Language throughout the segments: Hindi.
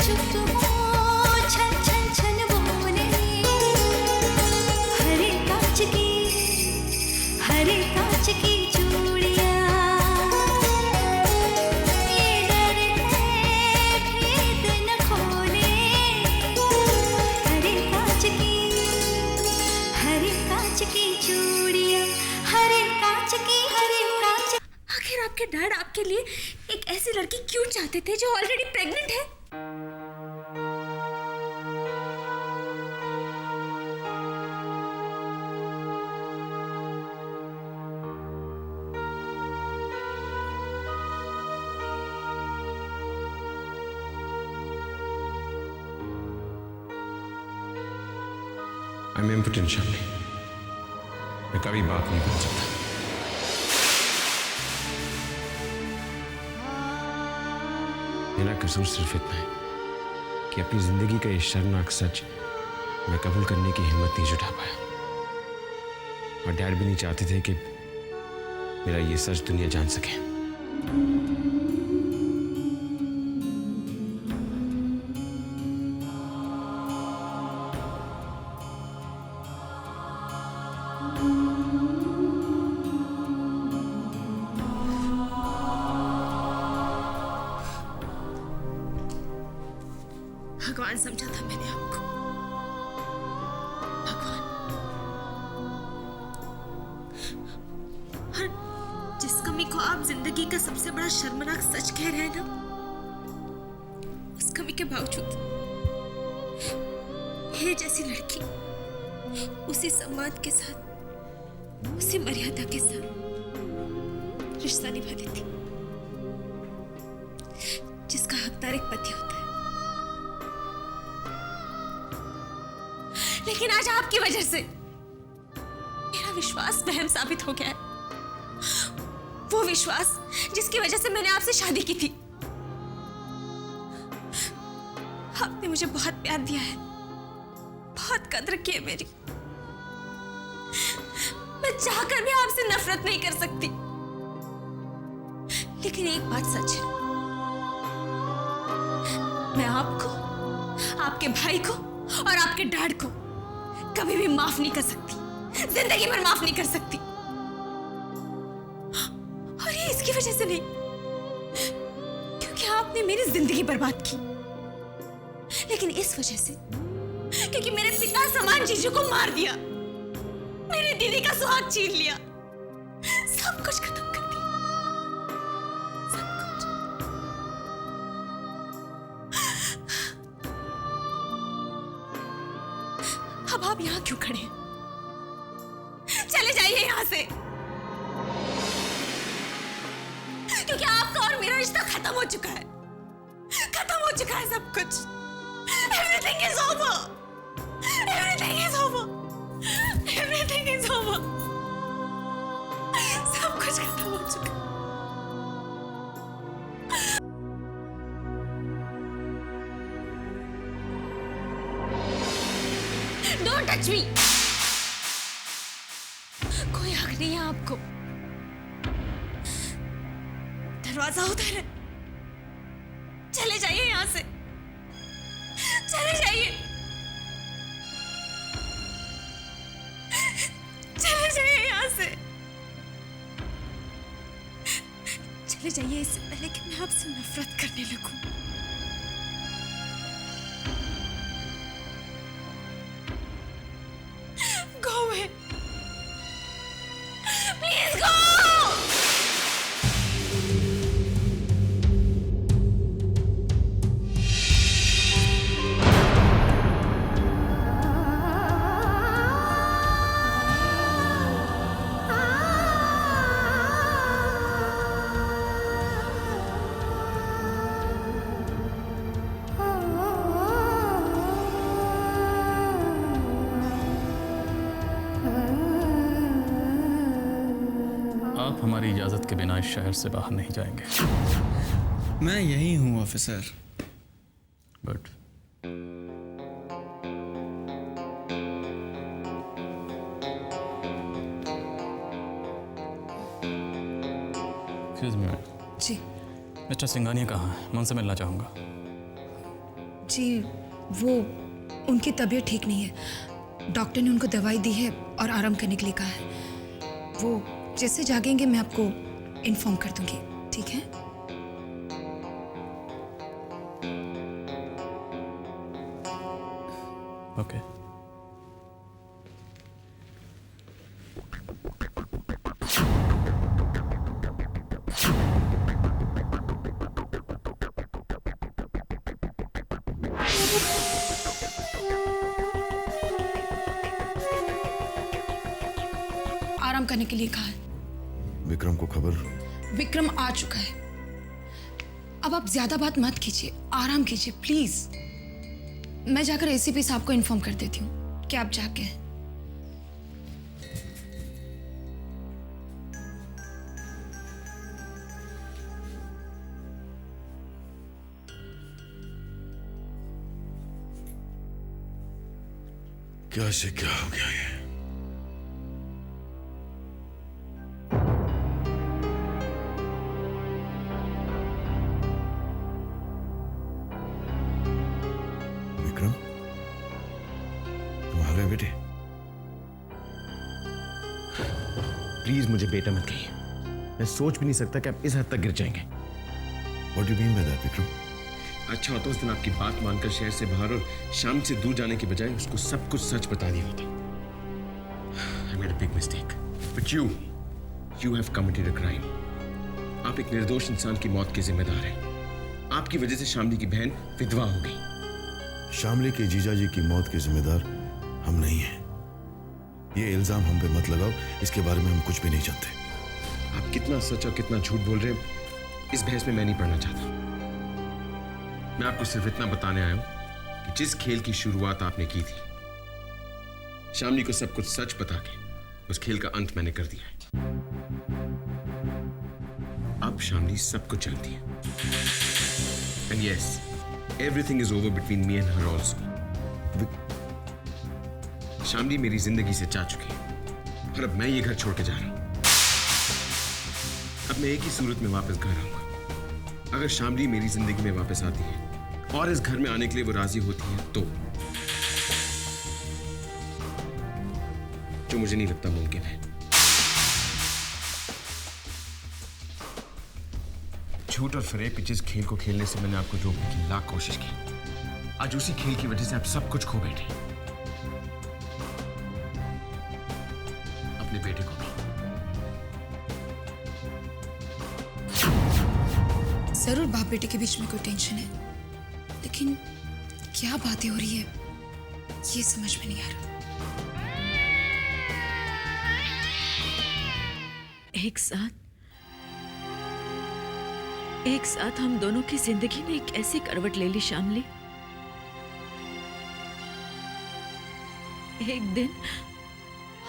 चुप हो छन छन छन बोले, हरे कांच की चूड़ियां, ये डर है भेद न खोले, हरे कांच की चूड़ियां, हरे कांच की आखिर आपके डैड आपके लिए एक ऐसी लड़की क्यों चाहते थे जो ऑलरेडी प्रेग्नेंट है? आई एम इम्पोर्टेंट शालिनी, मैं कभी बात नहीं कर सकता। मेरा कसूर सिर्फ इतना है कि अपनी जिंदगी का ये शर्मनाक सच मैं कबूल करने की हिम्मत नहीं जुटा पाया, और डैड भी नहीं चाहते थे कि मेरा ये सच दुनिया जान सके। भगवान समझा था मैंने आपको, भगवान। और जिस कमी को आप जिंदगी का सबसे बड़ा शर्मनाक सच कह रहे हैं ना, उस कमी के बावजूद ये जैसी लड़की उसी सम्मान के साथ, उसी मर्यादा के साथ रिश्ता निभा देती जिसका हकदार एक पति होता है। लेकिन आज आपकी वजह से मेरा विश्वास वहम साबित हो गया है, वो विश्वास जिसकी वजह से मैंने आपसे शादी की थी। आपने मुझे बहुत प्यार दिया है, बहुत कद्र की है मेरी। मैं चाहकर भी आपसे नफरत नहीं कर सकती, लेकिन एक बात सच है, मैं आपको, आपके भाई को और आपके डैड को कभी भी माफ नहीं कर सकती, जिंदगी भर माफ नहीं कर सकती। और ये इसकी वजह से नहीं क्योंकि आपने मेरी जिंदगी बर्बाद की, लेकिन इस वजह से क्योंकि मेरे पिता समान जीजू को मार दिया, मेरी दीदी का सुहाग छीन लिया, सब कुछ खत्म कर दिया, सब कुछ। अब आप यहां क्यों खड़े हैं? चले जाइए यहां से, क्योंकि आपका और मेरा रिश्ता खत्म हो चुका है, खत्म हो चुका है सब कुछ। Everything is over. Everything is over. Everything is over. सब कुछ खत्म हो चुका है। Don't touch me. कोई हक नहीं है आपको। दरवाजा उधर है, चले जाइए यहां से, चले जाइए, चले जाइए यहां से, चले जाइए इससे पहले कि मैं आपसे नफरत करने लगूं। Go away. Please go. आप हमारी इजाजत के बिना इस शहर से बाहर नहीं जाएंगे। मैं यही हूँ ऑफिसर। गुड। Excuse me. जी। मिस्टर सिंघानिया कहाँ है? मैं उनसे मिलना चाहूँगा। जी वो उनकी तबीयत ठीक नहीं है। डॉक्टर ने उनको दवाई दी है और आराम करने के लिए कहा है। वो जैसे जागेंगे मैं आपको इन्फॉर्म कर दूंगी, ठीक है? ओके। आराम करने के लिए कहा है। विक्रम को खबर? विक्रम आ चुका है। अब आप ज्यादा बात मत कीजिए, आराम कीजिए प्लीज। मैं जाकर एसीपी साहब को इन्फॉर्म कर देती हूँ कि आप जाके हैं। क्या से क्या हो गया ये? विक्रम, तुम आ गए बेटे? प्लीज मुझे बेटा मत कहिए। मैं सोच भी नहीं सकता कि आप इस हद तक गिर जाएंगे। What do you mean by that, Vikram? अच्छा होता उस दिन आपकी बात मानकर शहर से बाहर और शाम से दूर जाने के बजाय उसको सब कुछ सच बता दिया होता। I made a big mistake. But you have committed a crime. आप एक निर्दोष इंसान की मौत के जिम्मेदार हैं। आपकी वजह से शामली की बहन विधवा हो गई। शामली के जीजाजी की मौत के जिम्मेदार हम नहीं हैं। ये इल्जाम हम पे मत लगाओ, इसके बारे में हम कुछ भी नहीं जानते। आप कितना सच और कितना झूठ बोल रहे हैं इस बहस में मैं नहीं पढ़ना चाहता। मैं आपको सिर्फ इतना बताने आया हूं कि जिस खेल की शुरुआत आपने की थी, शामली को सब कुछ सच बता के उस खेल का अंत मैंने कर दिया है। अब शामली सब कुछ जानती है। And yes, everything is over between me and her also. Shamli मेरी जिंदगी से जा चुकी है और अब मैं ये घर छोड़ के जा रहा हूं। अब मैं एक ही सूरत में वापस घर आऊंगा। अगर शामली मेरी जिंदगी में वापस आती है और इस घर में आने के लिए वो राजी होती है तो, जो मुझे नहीं लगता मुमकिन है। झूठ और फरेब के जिस खेल को खेलने से मैंने आपको रोकने की लाख कोशिश की, आज उसी खेल की वजह से आप सब कुछ खो बैठे। अपने बेटे को भी। जरूर बाप बेटे के बीच में कोई टेंशन है, लेकिन क्या बातें हो रही है ये समझ में नहीं आ रहा। एक साथ हम दोनों की जिंदगी ने एक ऐसी करवट ले ली शामली। एक दिन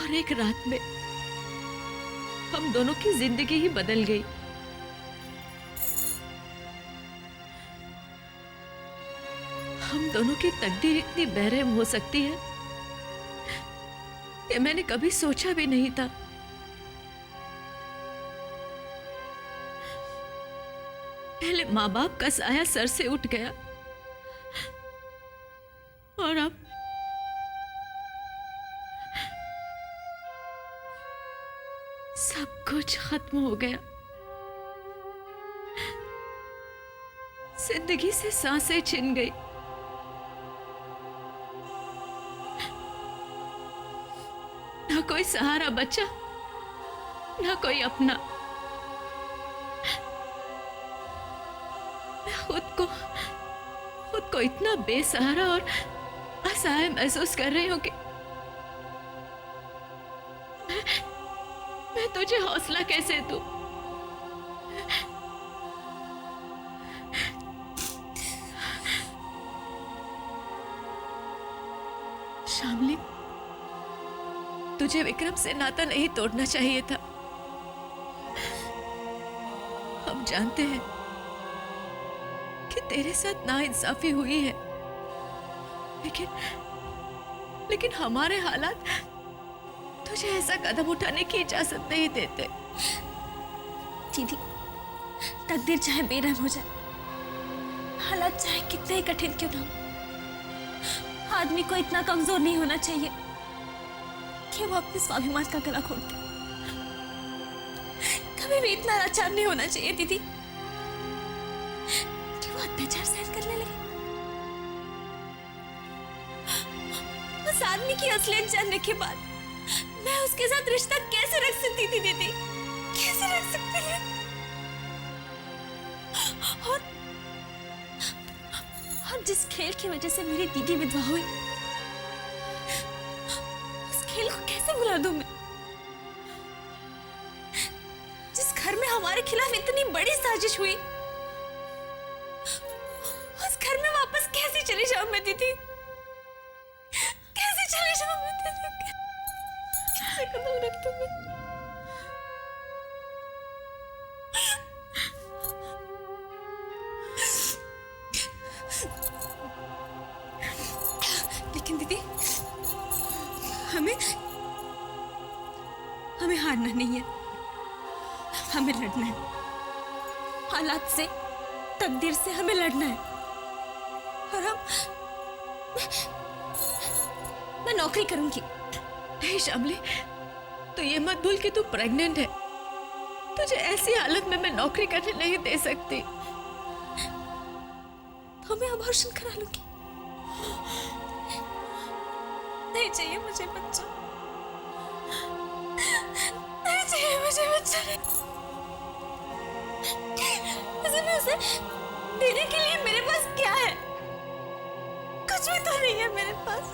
और एक रात में हम दोनों की जिंदगी ही बदल गई। हम दोनों की तकदीर इतनी बेरहम हो सकती है कि मैंने कभी सोचा भी नहीं था। पहले माँ बाप का साया सर से उठ गया और अब सब कुछ खत्म हो गया। जिंदगी से सांसें छिन गई। ना कोई सहारा बचा, ना कोई अपना। मैं खुद को इतना बेसहारा और असहाय महसूस कर रही हूं कि मैं तुझे हौसला कैसे दूं? शामली, तुझे विक्रम से नाता नहीं तोड़ना चाहिए था। हम जानते हैं कि तेरे साथ नाइंसाफी हुई है, लेकिन हमारे हालात तुझे ऐसा कदम उठाने की इजाजत नहीं देते। दीदी, तकदीर चाहे बेरहम हो जाए, हालात चाहे कितने ही कठिन क्यों ना हो, आदमी को इतना कमजोर नहीं होना चाहिए कि वो अपने स्वाभिमान का गला घोट दे। कभी भी इतना लाचार नहीं होना चाहिए दीदी कि वो अत्याचार सहन करने लगे। उस आदमी की असलियत जानने के बाद मैं उसके साथ रिश्ता कैसे रख सकती थी दीदी, कैसे रख सकती थी? और जिस खेल की वजह से मेरी दीदी विधवा हुई, उस खेल को कैसे भुला दूं मैं? जिस घर में हमारे खिलाफ इतनी बड़ी साजिश हुई, उस घर में वापस कैसे चली जाऊं मैं दीदी? कैसे चली जाऊं मैं दीदी? कैसे कदम रख दूं मैं? लेकिन दीदी हमें हारना नहीं है, हमें लड़ना है। हालात से, तकदीर से हमें लड़ना है। और मैं नौकरी करूंगी। नहीं शामली, तो ये मत भूल कि तू प्रेग्नेंट है। तुझे ऐसी हालत में मैं नौकरी करने नहीं दे सकती। तो मैं अबॉर्शन करा लूंगी। नहीं चाहिए मुझे बच्चा, नहीं चाहिए मुझे बच्चा। उसे देने के लिए मेरे पास क्या है? कुछ भी तो नहीं है मेरे पास,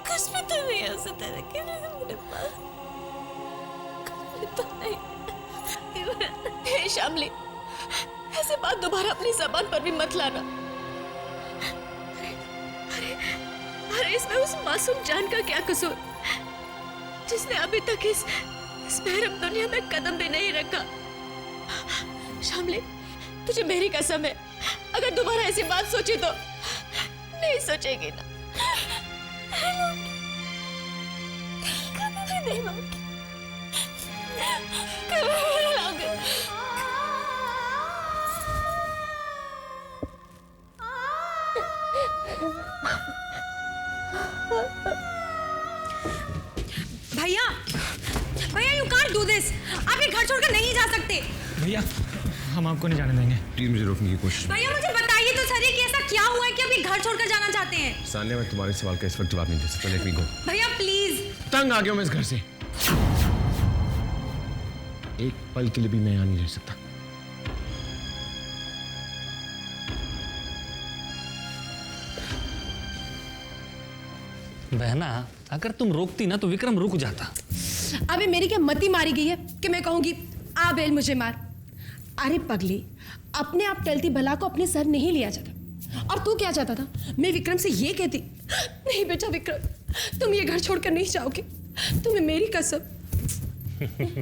कुछ भी तो नहीं है उसे देने के लिए मेरे पास, कुछ भी तो नहीं। हे शामली, ऐसे बात दोबारा अपनी जबान पर भी मत लाना। अरे इसमें उस मासूम जान का क्या कसूर जिसने अभी तक इस बेरहम दुनिया में कदम भी नहीं रखा। शामली, तुझे मेरी कसम है, अगर दोबारा ऐसी बात सोची तो नहीं सोचेगी ना। कभी नहीं लाऊंगी, कभी नहीं लाऊंगी। भैया, भैया यू कांट डू दिस। आप ये घर छोड़कर नहीं जा सकते। भैया हम आपको नहीं जाने देंगे। प्लीज मुझे रोकने की कोशिश। भैया मुझे बताइए तो सही कि ऐसा क्या हुआ है कि आप ये घर छोड़कर जाना चाहते हैं? सानिया, मैं तुम्हारे सवाल का इस वक्त जवाब नहीं दे सकता। लेट मी गो। भैया प्लीज। तंग आ गया हूं मैं इस घर से। एक पल के लिए भी मैं यहाँ नहीं रह सकता। बहना, अगर तुम रोकती ना तो विक्रम रुक जाता। अबे मेरी क्या मती मारी गई है कि मैं कहूंगी आ बेल मुझे मार? अरे पगली, अपने आप टलती भला को अपने सर नहीं लिया जाता। और तू क्या चाहता था? मैं विक्रम से ये कहती, नहीं बेटा विक्रम, तुम ये घर छोड़कर नहीं जाओगे, तुम्हें मेरी कसम।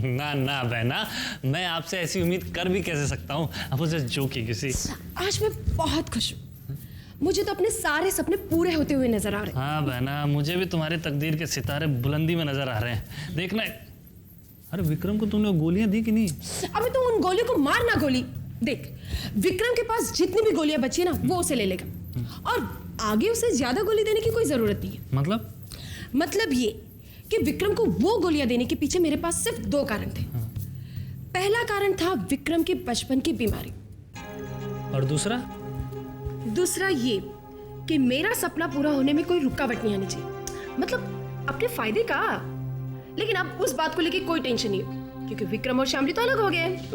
ना ना बहना, मैं आपसे ऐसी उम्मीद कर भी कैसे सकता हूँ? अब उसे जो की किसी। आज मैं बहुत खुश हूँ। मुझे तो अपने सारे सपने पूरे होते हुए नजर आ रहे हैं। हाँ बहना, मुझे भी तुम्हारे तकदीर के सितारे बुलंदी में नजर आ रहे हैं। देखना। अरे विक्रम को तुमने गोलियां दी कि नहीं? अबे तो उन गोलियों को मारना गोली। देख, विक्रम के पास जितनी भी गोलियां बची ना वो उसे ले लेगा, और आगे उसे ज्यादा गोली देने की कोई जरूरत नहीं है। मतलब ये कि विक्रम को वो गोलियां देने के पीछे मेरे पास सिर्फ दो कारण थे। पहला कारण था विक्रम की बचपन की बीमारी, और दूसरा ये कि मेरा सपना पूरा होने में कोई रुकावट नहीं आनी चाहिए। मतलब अपने फायदे का। लेकिन अब उस बात को लेके कोई टेंशन नहीं है, क्योंकि विक्रम और शामली तो अलग हो गए हैं।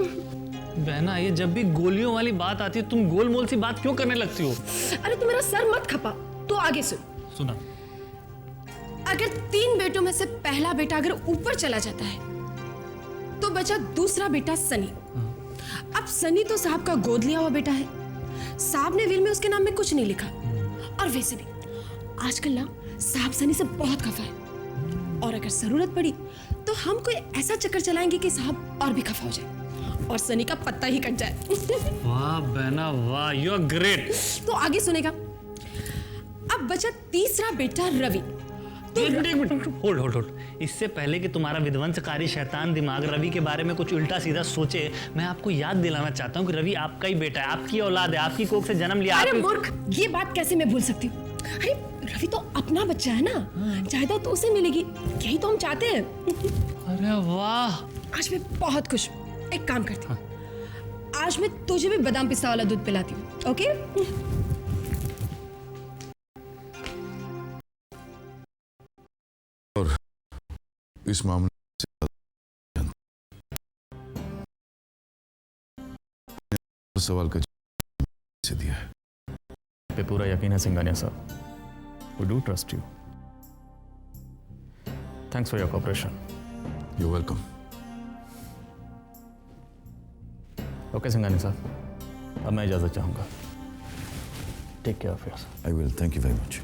बहना, ये जब भी गोलियों वाली बात आती है तुम गोलमोल सी बात क्यों करने लगती हो? अरे तू मेरा सर मत खपा, तो आगे सुना। अगर 3 बेटों में से पहला बेटा अगर ऊपर चला जाता है तो बचा दूसरा बेटा सनी। अब सनी तो साहब का गोद लिया हुआ बेटा है। साहब ने विल में उसके नाम में कुछ नहीं लिखा, और वैसे भी आजकल ना साहब सनी से बहुत खफा है, और अगर जरूरत पड़ी तो हम कोई ऐसा चक्कर चलाएंगे कि साहब और भी खफा हो जाए और सनी का पत्ता ही कट जाए। वाह बहना वाह, यू आर ग्रेट। तो आगे सुनेगा। अब बचा तीसरा बेटा रवि। होल्ड। इससे पहले कि तुम्हारा विध्वंसकारी शैतान दिमाग रवि के बारे में कुछ उल्टा सीधा सोचे, मैं आपको याद दिलाना चाहता हूँ कि रवि आपका ही बेटा है, आपकी औलाद है, आपकी कोख से जन्म लिया। अरे मूर्ख, ये बात कैसे मैं भूल सकती हूँ? अरे रवि तो अपना बच्चा है ना, जायदाद तो उसे मिलेगी, यही तो हम चाहते हैं। अरे वाह, आज मैं बहुत खुश हूँ। एक काम करती हूँ, आज मैं तुझे भी बादाम पिस्ता वाला दूध पिलाती हूँ, ओके? और इस मामले से सवाल का जवाब से दिया है। पे पूरा यकीन है सिंघानिया साहब, we do trust you. Thanks for your cooperation. You're welcome. Okay Singhania साहब, अब मैं इजाजत चाहूंगा। Take care of yourself. I will. Thank you very much.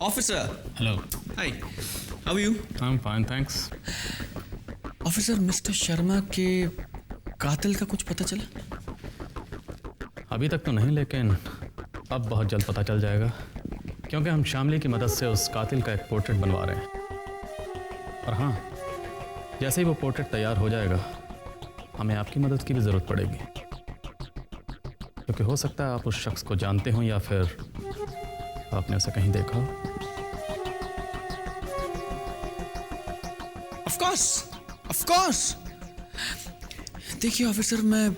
Officer. Hello, Hi. How are you? I am fine thanks. Officer, mister Sharma के कातिल का कुछ पता चला? अभी तक तो नहीं, लेकिन अब बहुत जल्द पता चल जाएगा, क्योंकि हम शामली की मदद से उस कातिल का एक पोर्ट्रेट बनवा रहे हैं। और हाँ, जैसे ही वो पोर्ट्रेट तैयार हो जाएगा, हमें आपकी मदद की भी ज़रूरत पड़ेगी, क्योंकि हो सकता है आप उस शख्स को जानते हो या फिर आपने उसे कहीं देखा हो। Of course. देखिए ऑफिसर, मैं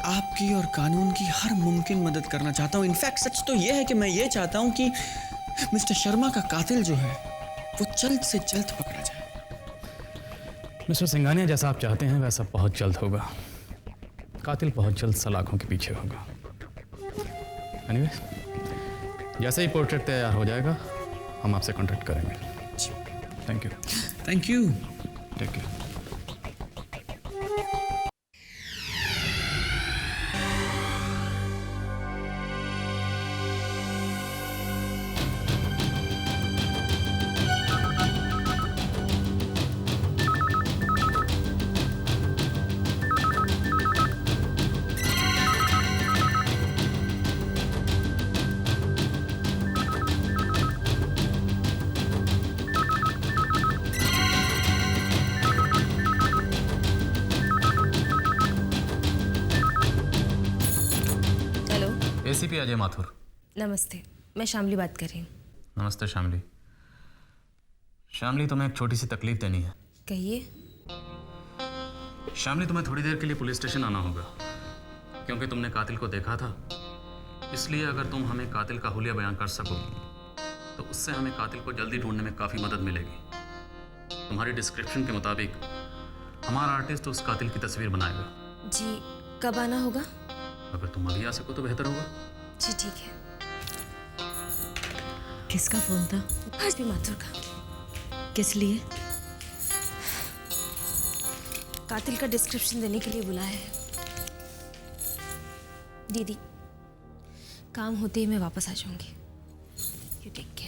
आपकी और कानून की हर मुमकिन मदद करना चाहता हूँ। इनफैक्ट सच तो यह है कि मैं ये चाहता हूँ कि मिस्टर शर्मा का कातिल जो है वो जल्द से जल्द पकड़ा जाए। मिस्टर सिंघानिया, जैसा आप चाहते हैं वैसा बहुत जल्द होगा। कातिल बहुत जल्द सलाखों के पीछे होगा। एनीवे, जैसे ही पोर्ट्रेट तैयार हो जाएगा हम आपसे कांटेक्ट करेंगे। Thank you. Thank you. Take care. Hello, ACP Ajay Mathur. नमस्ते, मैं शामली बात कर रही हूँ। नमस्ते शामली। शामली, तुम्हें एक छोटी सी तकलीफ देनी है। कहिए। शामली, तुम्हें थोड़ी देर के लिए पुलिस स्टेशन आना होगा, क्योंकि तुमने कातिल को देखा था। इसलिए अगर तुम हमें कातिल का हुलिया बयान कर सको तो उससे हमें कातिल को जल्दी ढूंढने में काफ़ी मदद मिलेगी। तुम्हारी डिस्क्रिप्शन के मुताबिक हमारा आर्टिस्ट उस कातिल की तस्वीर बनाएगा। जी, कब आना होगा? अगर तुम अभी आ सको तो बेहतर होगा। जी ठीक है। किसका फोन था? आज भी माथुर का। किस लिए? कातिल का डिस्क्रिप्शन देने के लिए बुलाया है। दीदी, काम होते ही मैं वापस आ जाऊंगी। You take care.